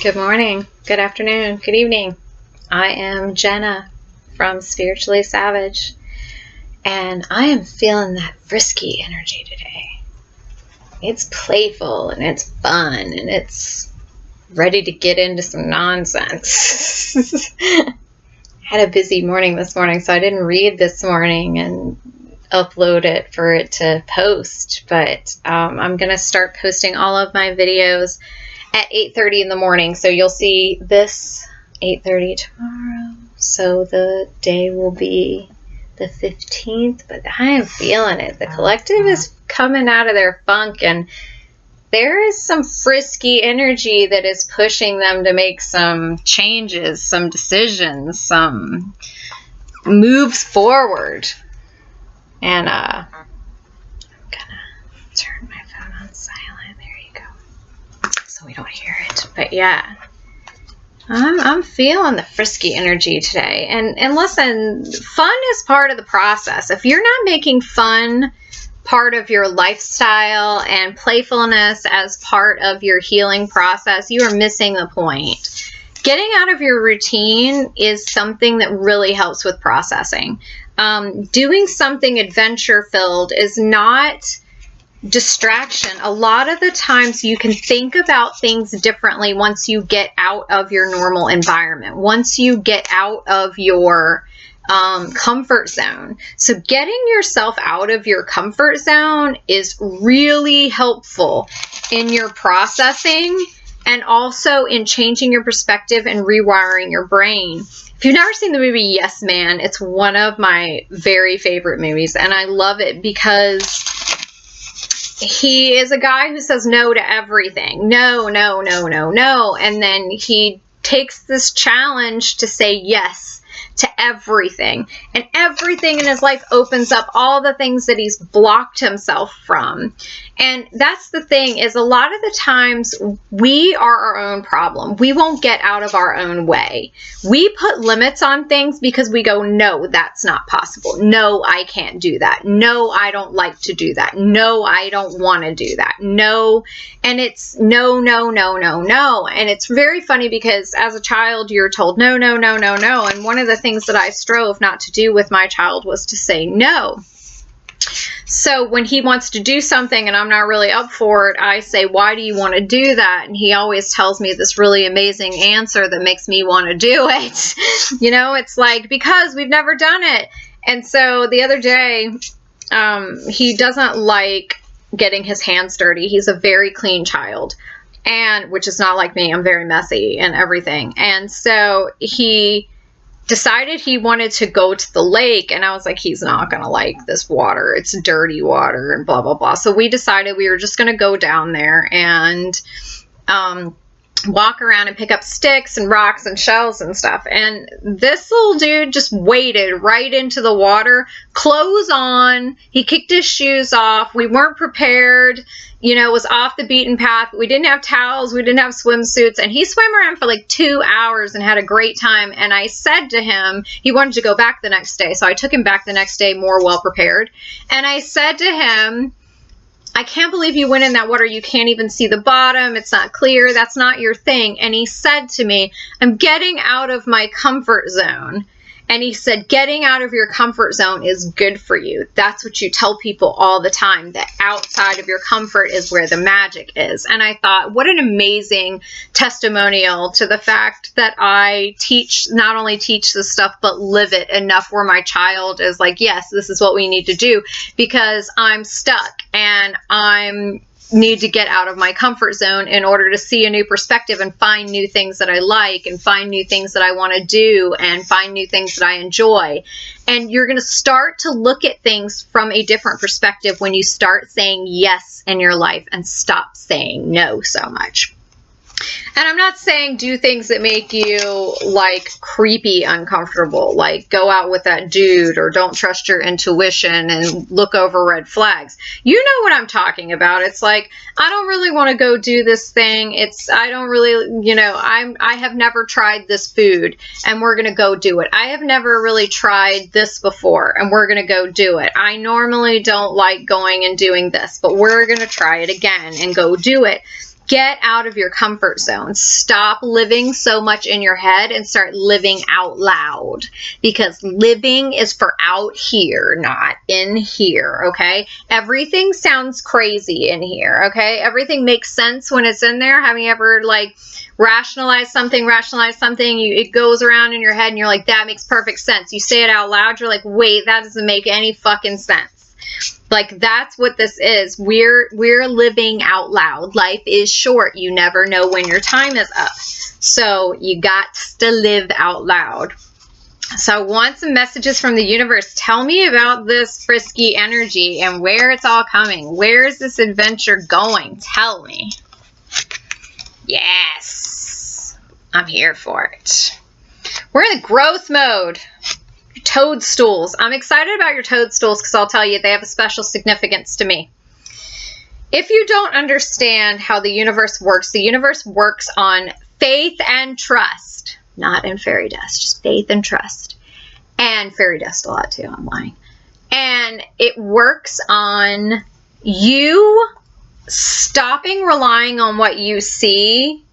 Good morning, good afternoon, good evening. I am Jenna from Spiritually Savage, and I am feeling that frisky energy today. It's playful and it's fun and it's ready to get into some nonsense. Had a busy morning this morning, so I didn't read this morning and upload it for it to post, but I'm going to start posting all of my videos at 8:30 in the morning, so you'll see this 8:30 tomorrow, so the day will be the 15th, but I am feeling it. The collective is coming out of their funk, and there is some frisky energy that is pushing them to make some changes, some decisions, some moves forward. And I'm gonna turn my phone on silent. There you go, so we don't hear it. But yeah, I'm feeling the frisky energy today. And listen, fun is part of the process. If you're not making fun part of your lifestyle and playfulness as part of your healing process, you are missing the point. Getting out of your routine is something that really helps with processing. Doing something adventure-filled is not distraction. A lot of the times you can think about things differently once you get out of your normal environment, once you get out of your comfort zone. So getting yourself out of your comfort zone is really helpful in your processing and also in changing your perspective and rewiring your brain. If you've never seen the movie Yes Man, it's one of my very favorite movies, and I love it because he is a guy who says no to everything. No, no, no, no, no. And then he takes this challenge to say yes to everything. And everything in his life opens up all the things that he's blocked himself from. And that's the thing, is a lot of the times we are our own problem. We won't get out of our own way. We put limits on things because we go, no, that's not possible. No, I can't do that. No, I don't like to do that. No, I don't want to do that. No. And it's no, no, no, no, no. And it's very funny because as a child, you're told no, no, no, no, no. And one of the things that I strove not to do with my child was to say no. So when he wants to do something and I'm not really up for it, I say, why do you want to do that? And he always tells me this really amazing answer that makes me want to do it. You know, it's like, because we've never done it. And so the other day, he doesn't like getting his hands dirty. He's a very clean child, and which is not like me. I'm very messy and everything. And so he decided he wanted to go to the lake, and I was like, he's not gonna like this water, it's dirty water and blah blah blah. So we decided we were just gonna go down there and walk around and pick up sticks and rocks and shells and stuff. And this little dude just waded right into the water, clothes on, he kicked his shoes off. We weren't prepared, you know, it was off the beaten path. We didn't have towels, we didn't have swimsuits, and he swam around for like 2 hours and had a great time. And I said to him, he wanted to go back the next day, so I took him back the next day more well prepared. And I said to him, I can't believe you went in that water. You can't even see the bottom. It's not clear. That's not your thing. And he said to me, I'm getting out of my comfort zone. And he said, getting out of your comfort zone is good for you. That's what you tell people all the time, that outside of your comfort is where the magic is. And I thought, what an amazing testimonial to the fact that I not only teach this stuff, but live it enough where my child is like, yes, this is what we need to do, because I'm stuck and I need to get out of my comfort zone in order to see a new perspective and find new things that I like and find new things that I want to do and find new things that I enjoy. And you're going to start to look at things from a different perspective when you start saying yes in your life and stop saying no so much. And I'm not saying do things that make you like creepy uncomfortable, like go out with that dude, or don't trust your intuition and look over red flags. You know what I'm talking about. It's like, I don't really want to go do this thing. I don't really, you know, I have never tried this food and we're going to go do it. I have never really tried this before and we're going to go do it. I normally don't like going and doing this, but we're going to try it again and go do it. Get out of your comfort zone. Stop living so much in your head and start living out loud, because living is for out here, not in here, okay? Everything sounds crazy in here, okay? Everything makes sense when it's in there. Have you ever like rationalized something, it goes around in your head and you're like, that makes perfect sense. You say it out loud, you're like, wait, that doesn't make any fucking sense. Like, that's what this is. We're living out loud. Life is short. You never know when your time is up. So you got to live out loud. So I want some messages from the universe. Tell me about this frisky energy and where it's all coming. Where is this adventure going? Tell me. Yes. I'm here for it. We're in the growth mode. Toadstools. I'm excited about your toadstools because I'll tell you, they have a special significance to me. If you don't understand how the universe works on faith and trust. Not in fairy dust, just faith and trust. And fairy dust a lot too, I'm lying. And it works on you stopping relying on what you see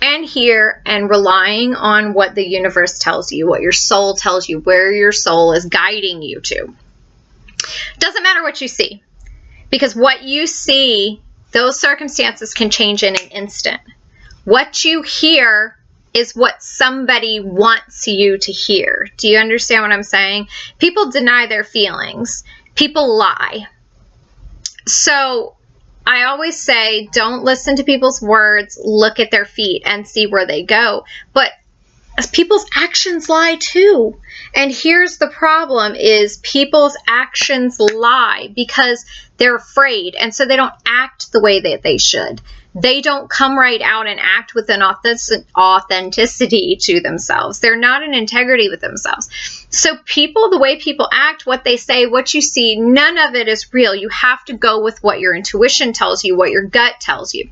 and hear, and relying on what the universe tells you, what your soul tells you, where your soul is guiding you to. Doesn't matter what you see, because what you see, those circumstances can change in an instant. What you hear is what somebody wants you to hear. Do you understand what I'm saying? People deny their feelings. People lie. So I always say, don't listen to people's words, look at their feet and see where they go. But people's actions lie too. And here's the problem is people's actions lie because they're afraid. And so they don't act the way that they should. They don't come right out and act with an authenticity to themselves. They're not in integrity with themselves. So people, the way people act, what they say, what you see, none of it is real. You have to go with what your intuition tells you, what your gut tells you.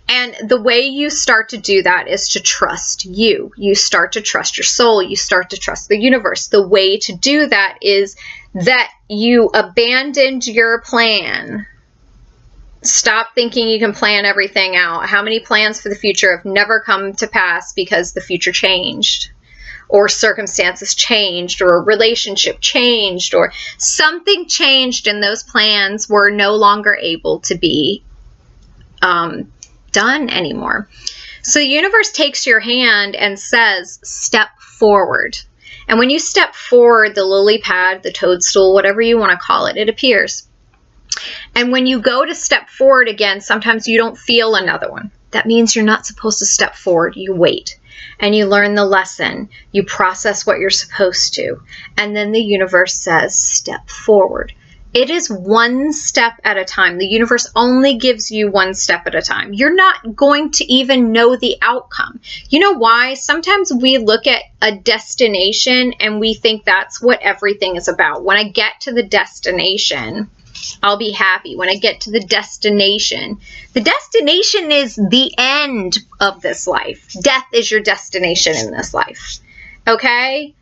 And the way you start to do that is to trust you. You start to trust your soul. You start to trust the universe. The way to do that is that you abandoned your plan. Stop thinking you can plan everything out. How many plans for the future have never come to pass because the future changed, or circumstances changed, or a relationship changed, or something changed and those plans were no longer able to be done anymore. So the universe takes your hand and says, step forward. And when you step forward, the lily pad, the toadstool, whatever you want to call it, it appears. And when you go to step forward again, sometimes you don't feel another one. That means you're not supposed to step forward. You wait and you learn the lesson. You process what you're supposed to. And then the universe says, step forward. It is one step at a time. The universe only gives you one step at a time. You're not going to even know the outcome. You know why? Sometimes we look at a destination and we think that's what everything is about. When I get to the destination, I'll be happy. When I get to the destination is the end of this life. Death is your destination in this life. Okay?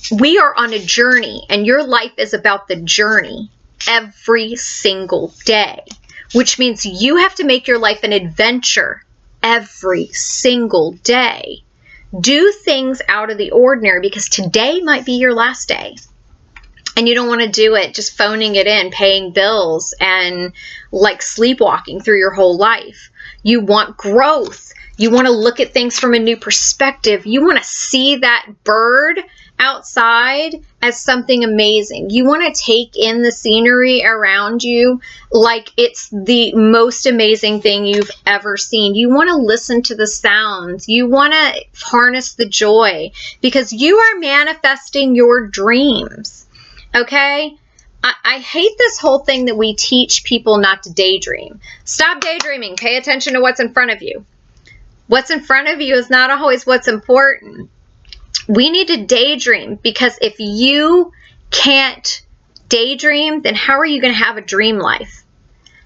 We are on a journey, and your life is about the journey every single day, which means you have to make your life an adventure every single day. Do things out of the ordinary, because today might be your last day. And you don't want to do it just phoning it in, paying bills, and like sleepwalking through your whole life. You want growth. You want to look at things from a new perspective. You want to see that bird outside as something amazing. You want to take in the scenery around you like it's the most amazing thing you've ever seen. You want to listen to the sounds. You want to harness the joy, because you are manifesting your dreams. Okay? I hate this whole thing that we teach people not to daydream. Stop daydreaming. Pay attention to what's in front of you. What's in front of you is not always what's important. We need to daydream, because if you can't daydream, then how are you going to have a dream life?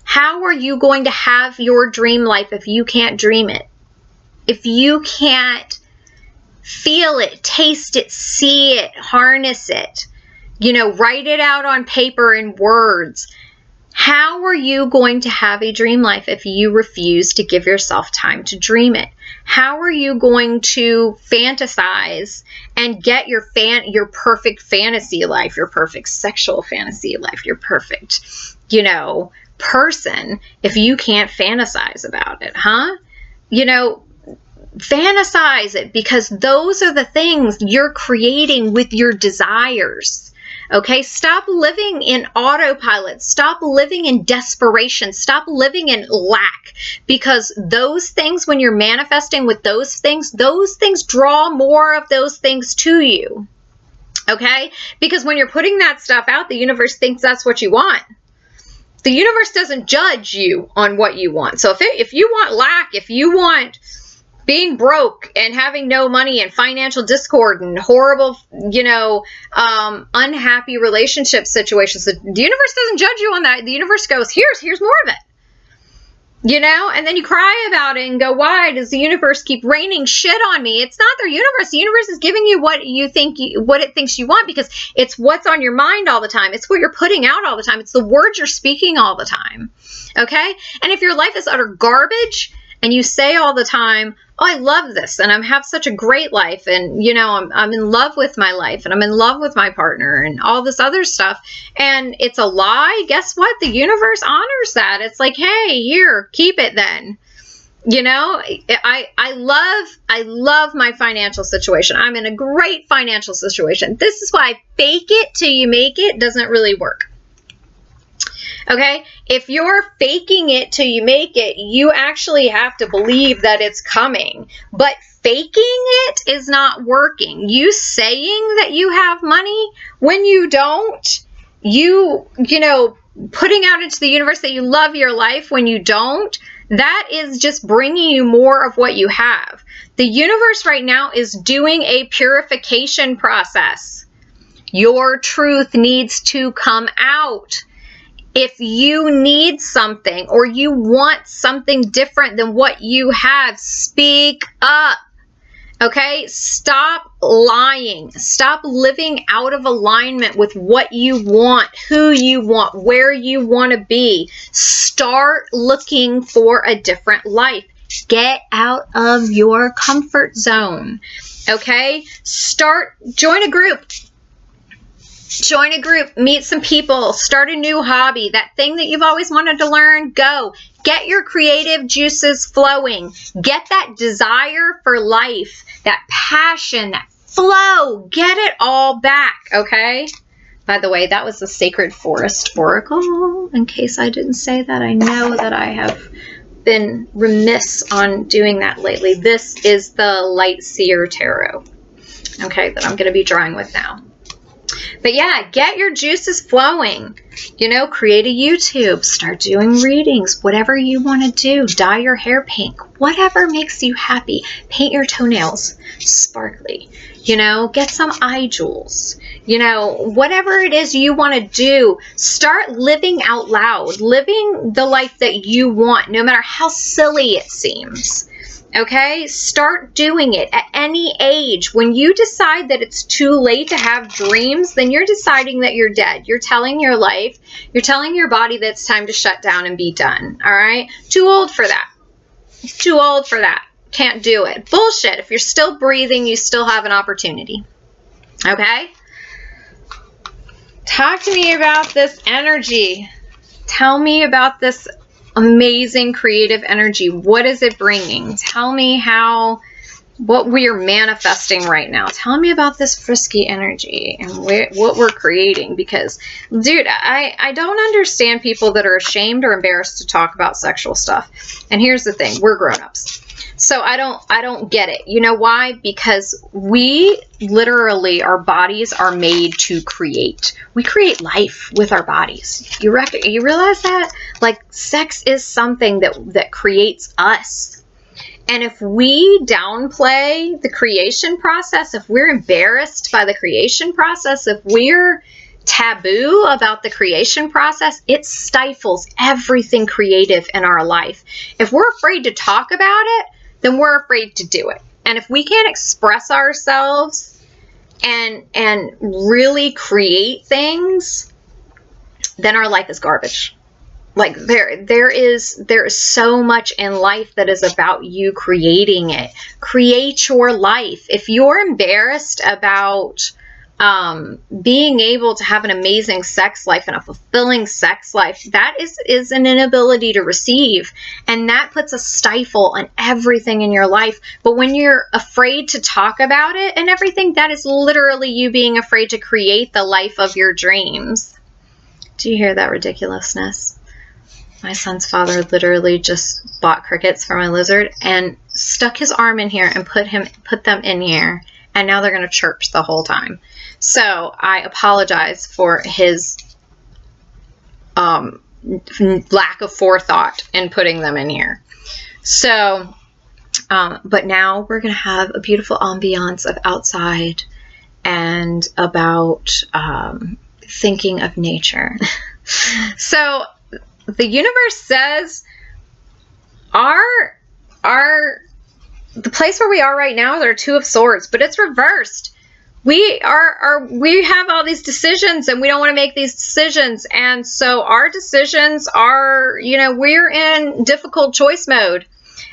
How are you going to have your dream life if you can't dream it? If you can't feel it, taste it, see it, harness it, you know, write it out on paper in words. How are you going to have a dream life if you refuse to give yourself time to dream it? How are you going to fantasize and get your perfect fantasy life, your perfect sexual fantasy life, your perfect, person if you can't fantasize about it, huh? Fantasize it, because those are the things you're creating with your desires. Okay, stop living in autopilot. Stop living in desperation. Stop living in lack, because those things, when you're manifesting with those things draw more of those things to you. Okay, because when you're putting that stuff out, the universe thinks that's what you want. The universe doesn't judge you on what you want. So if you want lack, if you want being broke and having no money and financial discord and horrible, unhappy relationship situations, the universe doesn't judge you on that. The universe goes, here's more of it. And then you cry about it and go, why does the universe keep raining shit on me? It's not the universe. The universe is giving you what it thinks you want, because it's what's on your mind all the time. It's what you're putting out all the time. It's the words you're speaking all the time. Okay? And if your life is utter garbage and you say all the time, oh, I love this, and I have such a great life, and I'm in love with my life, and I'm in love with my partner, and all this other stuff, and it's a lie, guess what? The universe honors that. It's like, hey, here, keep it then. I love my financial situation. I'm in a great financial situation. This is why fake it till you make it doesn't really work. Okay, if you're faking it till you make it, you actually have to believe that it's coming. But faking it is not working. You saying that you have money when you don't, putting out into the universe that you love your life when you don't, that is just bringing you more of what you have. The universe right now is doing a purification process. Your truth needs to come out. If you need something or you want something different than what you have, speak up. Okay? Stop lying. Stop living out of alignment with what you want, who you want, where you want to be. Start looking for a different life. Get out of your comfort zone. Okay? Join a group. Join a group, meet some people, start a new hobby, that thing that you've always wanted to learn, go. Get your creative juices flowing. Get that desire for life, that passion, that flow. Get it all back, okay? By the way, that was the Sacred Forest Oracle. In case I didn't say that, I know that I have been remiss on doing that lately. This is the Light Seer Tarot, okay, that I'm going to be drawing with now. But yeah, get your juices flowing. Create a YouTube, start doing readings, whatever you want to do. Dye your hair pink, whatever makes you happy. Paint your toenails sparkly. Get some eye jewels. Whatever it is you want to do, start living out loud, living the life that you want, no matter how silly it seems. Okay, start doing it at any age. When you decide that it's too late to have dreams, then you're deciding that you're dead. You're telling your life, you're telling your body that it's time to shut down and be done. All right, too old for that. Too old for that. Can't do it. Bullshit. If you're still breathing, you still have an opportunity. Okay, talk to me about this energy. Tell me about this amazing creative energy. What is it bringing? Tell me what we are manifesting right now. Tell me about this frisky energy and what we're creating, because dude, I don't understand people that are ashamed or embarrassed to talk about sexual stuff. And here's the thing, we're grown-ups. So I don't get it. You know why? Because we literally, our bodies are made to create. We create life with our bodies. You realize that? Like, sex is something that creates us. And if we downplay the creation process, if we're embarrassed by the creation process, if we're taboo about the creation process, it stifles everything creative in our life. If we're afraid to talk about it, then we're afraid to do it. And if we can't express ourselves and really create things, then our life is garbage. Like there is so much in life that is about you creating it. Create your life. If you're embarrassed about being able to have an amazing sex life and a fulfilling sex life, that is an inability to receive, and that puts a stifle on everything in your life. But when you're afraid to talk about it and everything, that is literally you being afraid to create the life of your dreams. Do you hear that ridiculousness? My son's father literally just bought crickets for my lizard and stuck his arm in here and put them in here, and now they're going to chirp the whole time. So I apologize for his lack of forethought in putting them in here. So, but now we're going to have a beautiful ambiance of outside and about thinking of nature. So the universe says the place where we are right now is our Two of Swords, but it's reversed. We have all these decisions and we don't want to make these decisions. And so our decisions are, we're in difficult choice mode.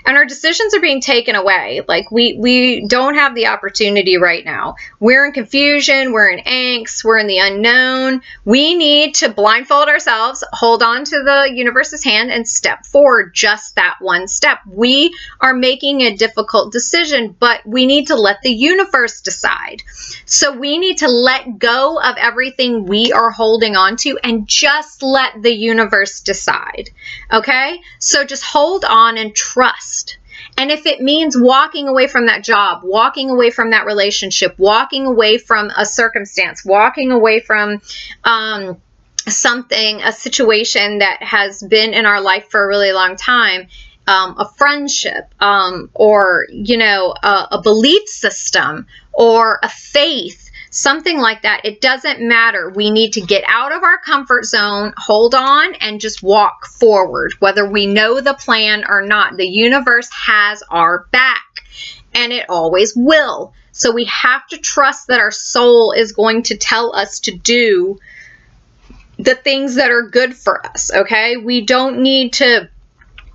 And our decisions are being taken away. Like we don't have the opportunity right now. We're in confusion. We're in angst. We're in the unknown. We need to blindfold ourselves, hold on to the universe's hand, and step forward just that one step. We are making a difficult decision, but we need to let the universe decide. So we need to let go of everything we are holding on to and just let the universe decide. Okay? So just hold on and trust. And if it means walking away from that job, walking away from that relationship, walking away from a circumstance, walking away from something, a situation that has been in our life for a really long time, a friendship, or, a belief system, or a faith, something like that. It doesn't matter. We need to get out of our comfort zone, hold on, and just walk forward, whether we know the plan or not. The universe has our back, and it always will. So we have to trust that our soul is going to tell us to do the things that are good for us, okay? We don't need to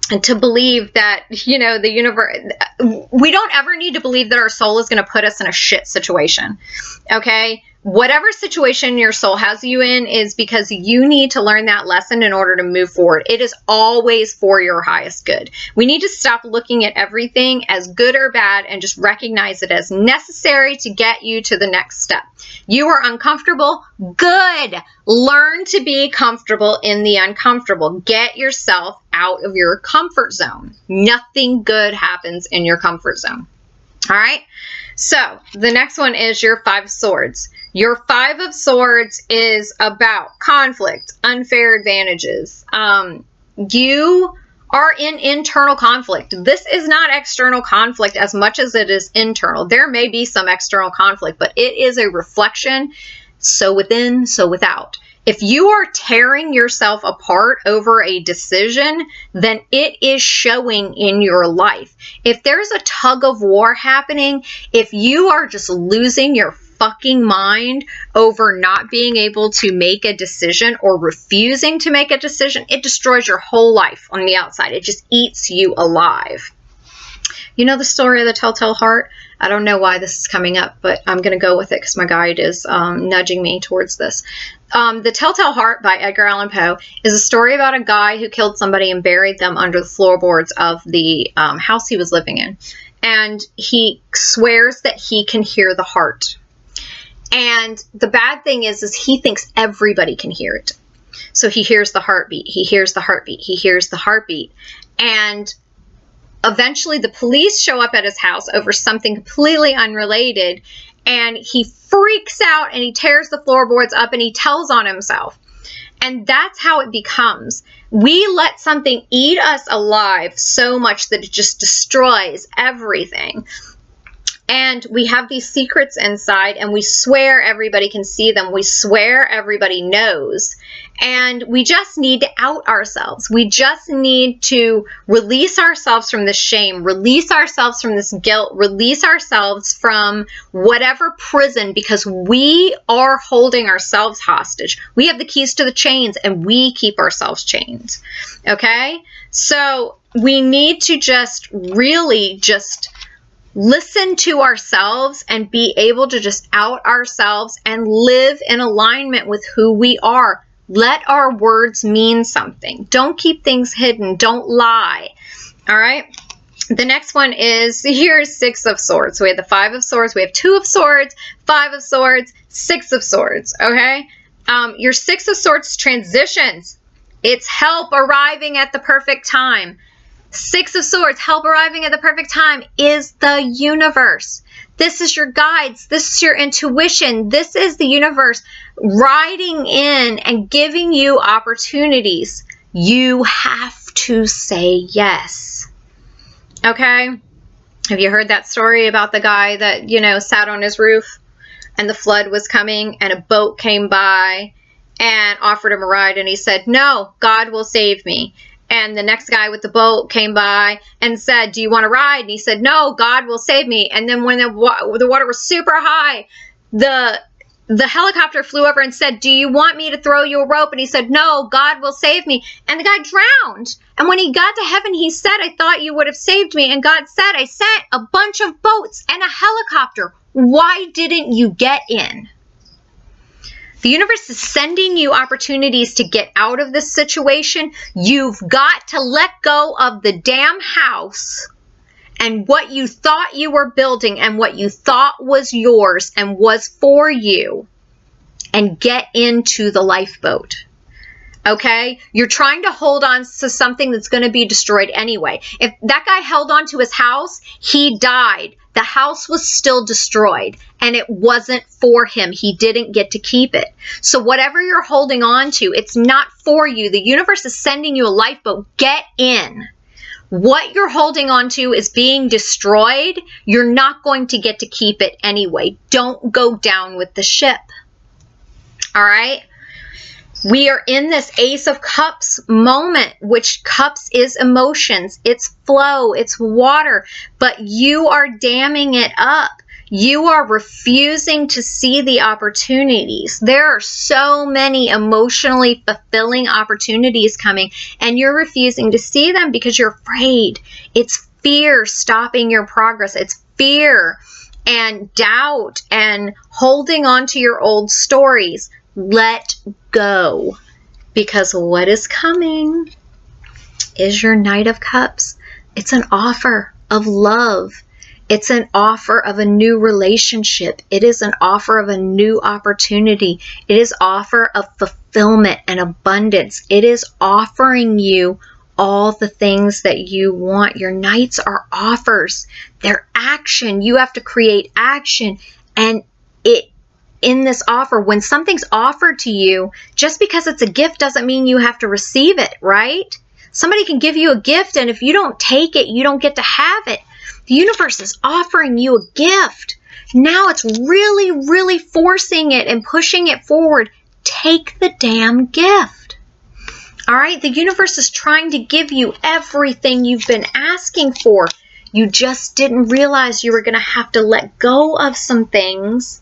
believe that, the universe, we don't ever need to believe that our soul is going to put us in a shit situation. Okay? Whatever situation your soul has you in is because you need to learn that lesson in order to move forward. It is always for your highest good. We need to stop looking at everything as good or bad and just recognize it as necessary to get you to the next step. You are uncomfortable? Good. Learn to be comfortable in the uncomfortable. Get yourself out of your comfort zone. Nothing good happens in your comfort zone. All right? So the next one is your Five of Swords. Your Five of Swords is about conflict, unfair advantages. You are in internal conflict. This is not external conflict as much as it is internal. There may be some external conflict, but it is a reflection, so within, so without. If you are tearing yourself apart over a decision, then it is showing in your life. If there's a tug of war happening, if you are just losing your fucking mind over not being able to make a decision or refusing to make a decision, it destroys your whole life on the outside. It just eats you alive. You know the story of the Telltale Heart? I don't know why this is coming up, but I'm going to go with it because my guide is nudging me towards this. The Telltale Heart by Edgar Allan Poe is a story about a guy who killed somebody and buried them under the floorboards of the house he was living in. And he swears that he can hear the heart. And the bad thing is he thinks everybody can hear it. So he hears the heartbeat. He hears the heartbeat. He hears the heartbeat. And eventually the police show up at his house over something completely unrelated, and he freaks out and he tears the floorboards up and he tells on himself. And that's how it becomes. We let something eat us alive so much that it just destroys everything. And we have these secrets inside, and we swear everybody can see them. We swear everybody knows. And we just need to out ourselves. We just need to release ourselves from this shame, release ourselves from this guilt, release ourselves from whatever prison, because we are holding ourselves hostage. We have the keys to the chains and we keep ourselves chained. Okay? So we need to just really just listen to ourselves and be able to just out ourselves and live in alignment with who we are. Let our words mean something. Don't keep things hidden. Don't lie. All right. The next one is, here's 6 of Swords. So we have the 5 of Swords. We have 2 of Swords, 5 of Swords, 6 of Swords. Okay. Your 6 of Swords transitions. It's help arriving at the perfect time. 6 of Swords, help arriving at the perfect time, is the universe. This is your guides. This is your intuition. This is the universe riding in and giving you opportunities. You have to say yes. Okay? Have you heard that story about the guy that, you know, sat on his roof and the flood was coming and a boat came by and offered him a ride and he said, "No, God will save me." And the next guy with the boat came by and said, "Do you want to ride?" And he said, "No, God will save me." And then when the water was super high, the helicopter flew over and said, "Do you want me to throw you a rope?" And he said, "No, God will save me." And the guy drowned. And when he got to heaven, he said, "I thought you would have saved me." And God said, "I sent a bunch of boats and a helicopter. Why didn't you get in?" The universe is sending you opportunities to get out of this situation. You've got to let go of the damn house and what you thought you were building and what you thought was yours and was for you, and get into the lifeboat. Okay? You're trying to hold on to something that's going to be destroyed anyway. If that guy held on to his house, he died. The house was still destroyed and it wasn't for him. He didn't get to keep it. So whatever you're holding on to, it's not for you. The universe is sending you a lifeboat. Get in. What you're holding on to is being destroyed. You're not going to get to keep it anyway. Don't go down with the ship. All right? We are in this Ace of Cups moment, which cups is emotions. It's flow. It's water. But you are damming it up. You are refusing to see the opportunities. There are so many emotionally fulfilling opportunities coming, and you're refusing to see them because you're afraid. It's fear stopping your progress. It's fear and doubt and holding on to your old stories. Let go, because what is coming is your Knight of Cups. It's an offer of love. It's an offer of a new relationship. It is an offer of a new opportunity. It is offer of fulfillment and abundance. It is offering you all the things that you want. Your Knights are offers. They're action. You have to create action, and in this offer, when something's offered to you, just because it's a gift doesn't mean you have to receive it, right? Somebody can give you a gift, and if you don't take it, you don't get to have it. The universe is offering you a gift. Now it's really, really forcing it and pushing it forward. Take the damn gift. All right? The universe is trying to give you everything you've been asking for. You just didn't realize you were going to have to let go of some things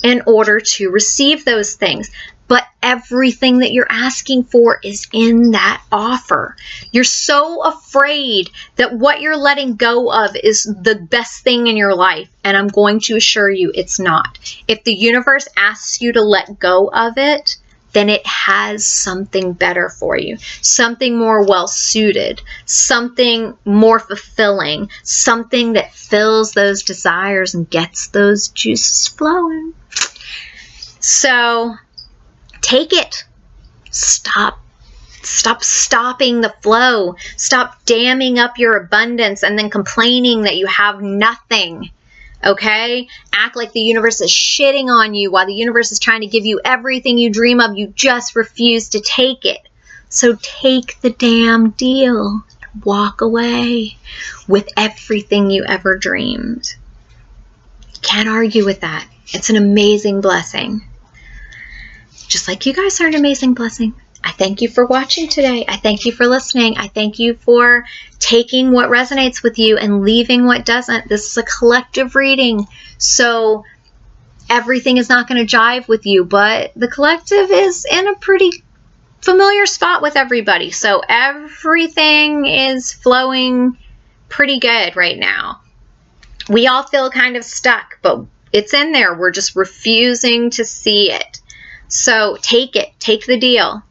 in order to receive those things. But everything that you're asking for is in that offer. You're so afraid that what you're letting go of is the best thing in your life. And I'm going to assure you it's not. If the universe asks you to let go of it, then it has something better for you. Something more well-suited. Something more fulfilling. Something that fills those desires and gets those juices flowing. So take it. Stop stopping the flow. Stop damming up your abundance and then complaining that you have nothing. Okay? Act like the universe is shitting on you while the universe is trying to give you everything you dream of. You just refuse to take it. So take the damn deal. Walk away with everything you ever dreamed. Can't argue with that. It's an amazing blessing. Just like you guys are an amazing blessing. I thank you for watching today. I thank you for listening. I thank you for taking what resonates with you and leaving what doesn't. This is a collective reading, so everything is not going to jive with you, but the collective is in a pretty familiar spot with everybody, so everything is flowing pretty good right now. We all feel kind of stuck, but it's in there. We're just refusing to see it. So take it. Take the deal.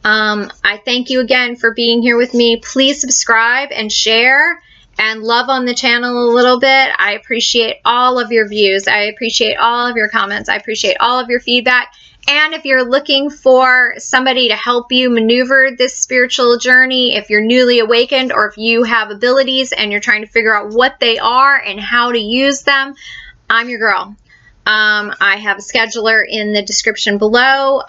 I thank you again for being here with me. Please subscribe and share and love on the channel a little bit. I appreciate all of your views. I appreciate all of your comments. I appreciate all of your feedback. And if you're looking for somebody to help you maneuver this spiritual journey, if you're newly awakened or if you have abilities and you're trying to figure out what they are and how to use them, I'm your girl. I have a scheduler in the description below.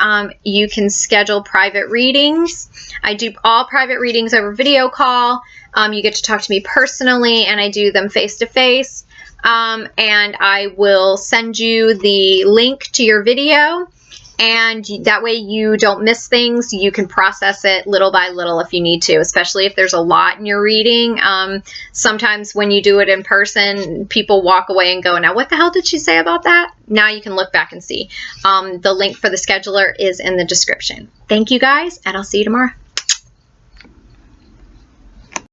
You can schedule private readings. I do all private readings over video call. You get to talk to me personally, and I do them face-to-face. And I will send you the link to your video, and that way you don't miss things. You can process it little by little if you need to, especially if there's a lot in your reading. Sometimes when you do it in person, people walk away and go, now what the hell did she say about that? Now you can look back and see. The link for the scheduler is in the description. Thank you guys, and I'll see you tomorrow.